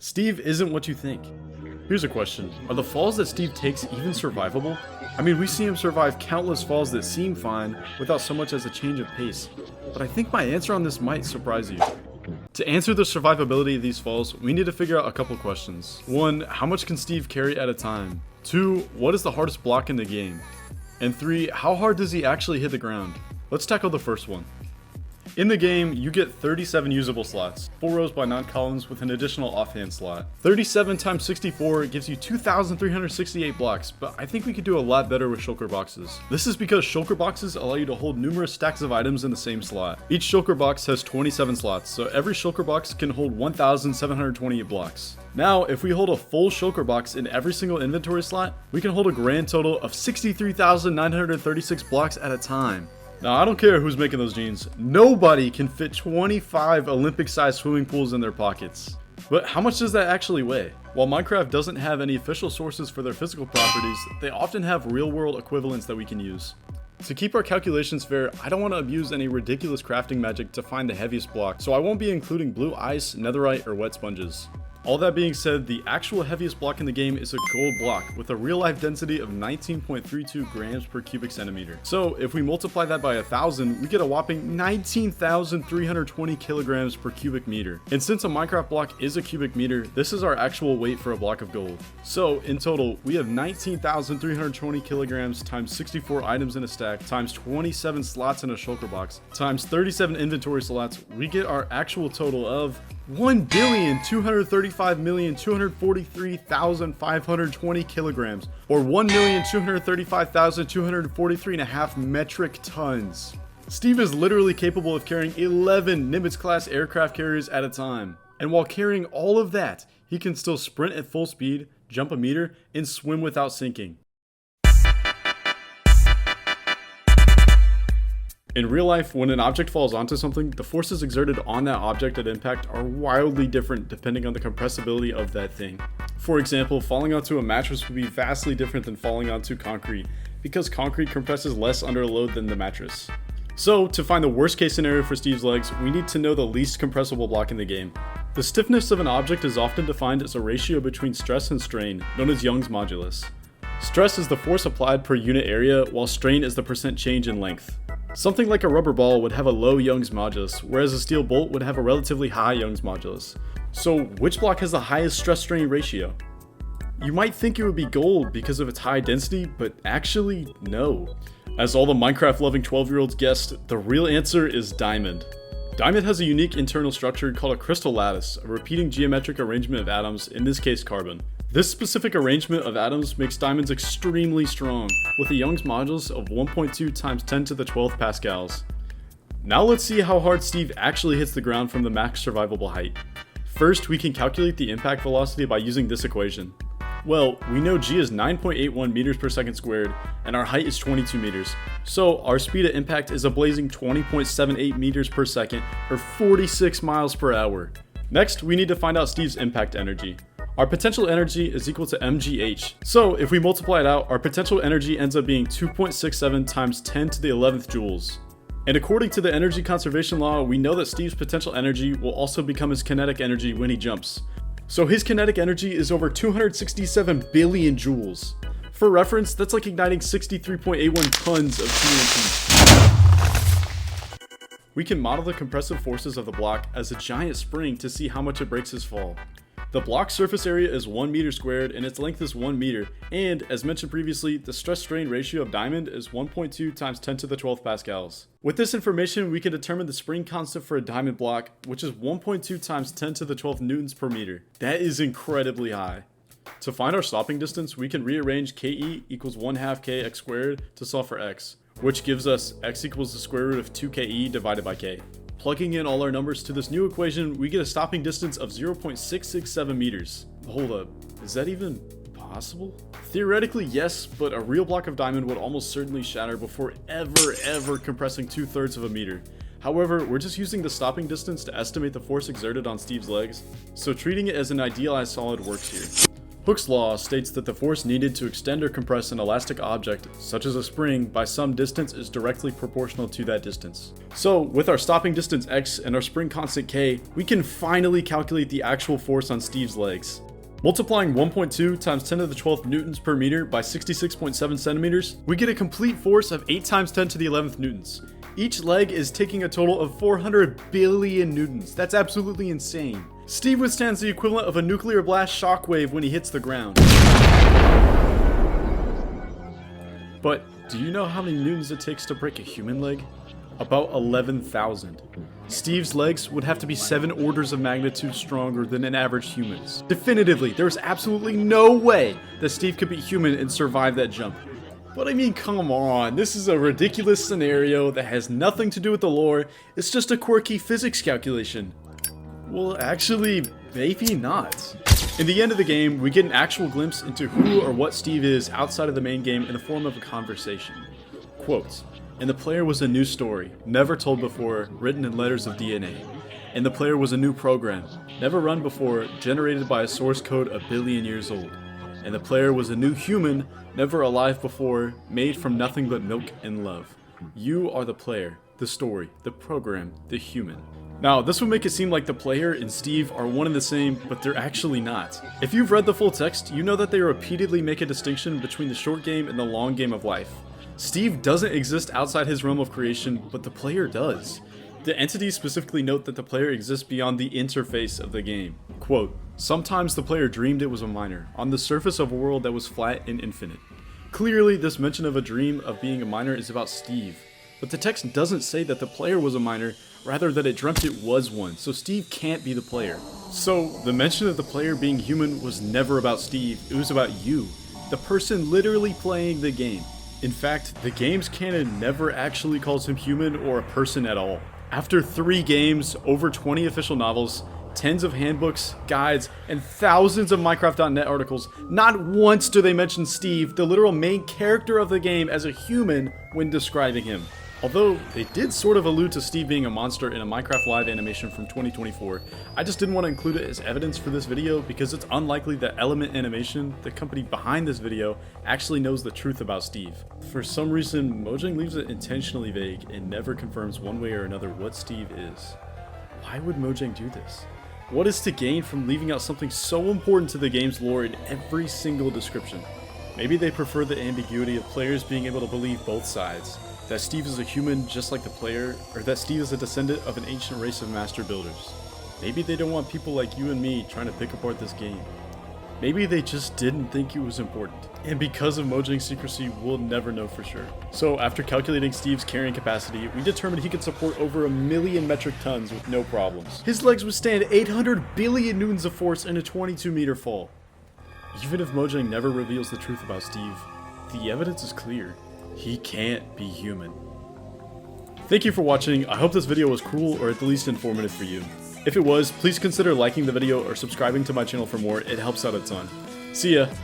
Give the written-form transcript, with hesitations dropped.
Steve isn't what you think. Here's a question. Are the falls that Steve takes even survivable? I mean, we see him survive countless falls that seem fine without so much as a change of pace. But I think my answer on this might surprise you. To answer the survivability of these falls, we need to figure out a couple questions. 1. How much can Steve carry at a time? 2. What is the hardest block in the game? And 3. How hard does he actually hit the ground? Let's tackle the first one. In the game, you get 37 usable slots, 4 rows by 9 columns with an additional offhand slot. 37 times 64 gives you 2,368 blocks, but I think we could do a lot better with shulker boxes. This is because shulker boxes allow you to hold numerous stacks of items in the same slot. Each shulker box has 27 slots, so every shulker box can hold 1,728 blocks. Now, if we hold a full shulker box in every single inventory slot, we can hold a grand total of 63,936 blocks at a time. Now, I don't care who's making those jeans. Nobody can fit 25 Olympic-sized swimming pools in their pockets. But how much does that actually weigh? While Minecraft doesn't have any official sources for their physical properties, they often have real-world equivalents that we can use. To keep our calculations fair, I don't want to abuse any ridiculous crafting magic to find the heaviest block, so I won't be including blue ice, netherite, or wet sponges. All that being said, the actual heaviest block in the game is a gold block with a real-life density of 19.32 grams per cubic centimeter. So if we multiply that by 1,000, we get a whopping 19,320 kilograms per cubic meter. And since a Minecraft block is a cubic meter, this is our actual weight for a block of gold. So in total, we have 19,320 kilograms times 64 items in a stack times 27 slots in a shulker box times 37 inventory slots. We get our actual total of 1,235,243,520 kilograms, or 1,235,243.5 metric tons. Steve is literally capable of carrying 11 Nimitz-class aircraft carriers at a time. And while carrying all of that, he can still sprint at full speed, jump a meter, and swim without sinking. In real life, when an object falls onto something, the forces exerted on that object at impact are wildly different depending on the compressibility of that thing. For example, falling onto a mattress would be vastly different than falling onto concrete, because concrete compresses less under a load than the mattress. So, to find the worst case scenario for Steve's legs, we need to know the least compressible block in the game. The stiffness of an object is often defined as a ratio between stress and strain, known as Young's modulus. Stress is the force applied per unit area, while strain is the percent change in length. Something like a rubber ball would have a low Young's modulus, whereas a steel bolt would have a relatively high Young's modulus. So which block has the highest stress-strain ratio? You might think it would be gold because of its high density, but actually, no. As all the Minecraft-loving 12-year-olds guessed, the real answer is diamond. Diamond has a unique internal structure called a crystal lattice, a repeating geometric arrangement of atoms, in this case carbon. This specific arrangement of atoms makes diamonds extremely strong, with a Young's modulus of 1.2 times 10 to the 12th pascals. Now let's see how hard Steve actually hits the ground from the max survivable height. First, we can calculate the impact velocity by using this equation. Well, we know g is 9.81 meters per second squared, and our height is 22 meters. So our speed at impact is a blazing 20.78 meters per second, or 46 miles per hour. Next, we need to find out Steve's impact energy. Our potential energy is equal to mgh. So if we multiply it out, our potential energy ends up being 2.67 times 10 to the 11th joules. And according to the energy conservation law, we know that Steve's potential energy will also become his kinetic energy when he jumps. So his kinetic energy is over 267 billion joules. For reference, that's like igniting 63.81 tons of TNT. We can model the compressive forces of the block as a giant spring to see how much it breaks his fall. The block's surface area is 1 meter squared and its length is 1 meter, and as mentioned previously, the stress-strain ratio of diamond is 1.2 times 10 to the 12th pascals. With this information, we can determine the spring constant for a diamond block, which is 1.2 times 10 to the 12th newtons per meter. That is incredibly high. To find our stopping distance, we can rearrange ke equals 1/2 kx squared to solve for x, which gives us x equals the square root of 2ke divided by k. Plugging in all our numbers to this new equation, we get a stopping distance of 0.667 meters. Hold up, is that even possible? Theoretically, yes, but a real block of diamond would almost certainly shatter before ever compressing 2/3 of a meter. However, we're just using the stopping distance to estimate the force exerted on Steve's legs, so treating it as an idealized solid works here. Hooke's law states that the force needed to extend or compress an elastic object, such as a spring, by some distance is directly proportional to that distance. So, with our stopping distance x and our spring constant k, we can finally calculate the actual force on Steve's legs. Multiplying 1.2 times 10 to the 12th newtons per meter by 66.7 centimeters, we get a complete force of 8 times 10 to the 11th newtons. Each leg is taking a total of 400 billion newtons. That's absolutely insane. Steve withstands the equivalent of a nuclear blast shockwave when he hits the ground. But do you know how many newtons it takes to break a human leg? About 11,000. Steve's legs would have to be 7 orders of magnitude stronger than an average human's. Definitively, there is absolutely no way that Steve could be human and survive that jump. But I mean, come on, this is a ridiculous scenario that has nothing to do with the lore, it's just a quirky physics calculation. Well, actually, maybe not. In the end of the game, we get an actual glimpse into who or what Steve is outside of the main game in the form of a conversation. Quote, "And the player was a new story, never told before, written in letters of DNA. And the player was a new program, never run before, generated by a source code a billion years old. And the player was a new human, never alive before, made from nothing but milk and love. You are the player, the story, the program, the human." Now, this would make it seem like the player and Steve are one and the same, but they're actually not. If you've read the full text, you know that they repeatedly make a distinction between the short game and the long game of life. Steve doesn't exist outside his realm of creation, but the player does. The entities specifically note that the player exists beyond the interface of the game. Quote, "Sometimes the player dreamed it was a miner, on the surface of a world that was flat and infinite." Clearly, this mention of a dream of being a miner is about Steve. But the text doesn't say that the player was a miner, rather that it dreamt it was one, so Steve can't be the player. So, the mention of the player being human was never about Steve, it was about you, the person literally playing the game. In fact, the game's canon never actually calls him human or a person at all. After 3 games, over 20 official novels, tens of handbooks, guides, and thousands of Minecraft.net articles, not once do they mention Steve, the literal main character of the game, as a human when describing him. Although, they did sort of allude to Steve being a monster in a Minecraft Live animation from 2024, I just didn't want to include it as evidence for this video because it's unlikely that Element Animation, the company behind this video, actually knows the truth about Steve. For some reason, Mojang leaves it intentionally vague and never confirms one way or another what Steve is. Why would Mojang do this? What is to gain from leaving out something so important to the game's lore in every single description? Maybe they prefer the ambiguity of players being able to believe both sides. That Steve is a human just like the player, or that Steve is a descendant of an ancient race of master builders. Maybe they don't want people like you and me trying to pick apart this game. Maybe they just didn't think it was important. And because of Mojang's secrecy, we'll never know for sure. So after calculating Steve's carrying capacity, we determined he could support over 1,000,000 metric tons with no problems. His legs withstand 800 billion newtons of force in a 22-meter fall. Even if Mojang never reveals the truth about Steve, the evidence is clear. He can't be human. Thank you for watching. I hope this video was cool or at the least informative for you. If it was, please consider liking the video or subscribing to my channel for more. It helps out a ton. See ya!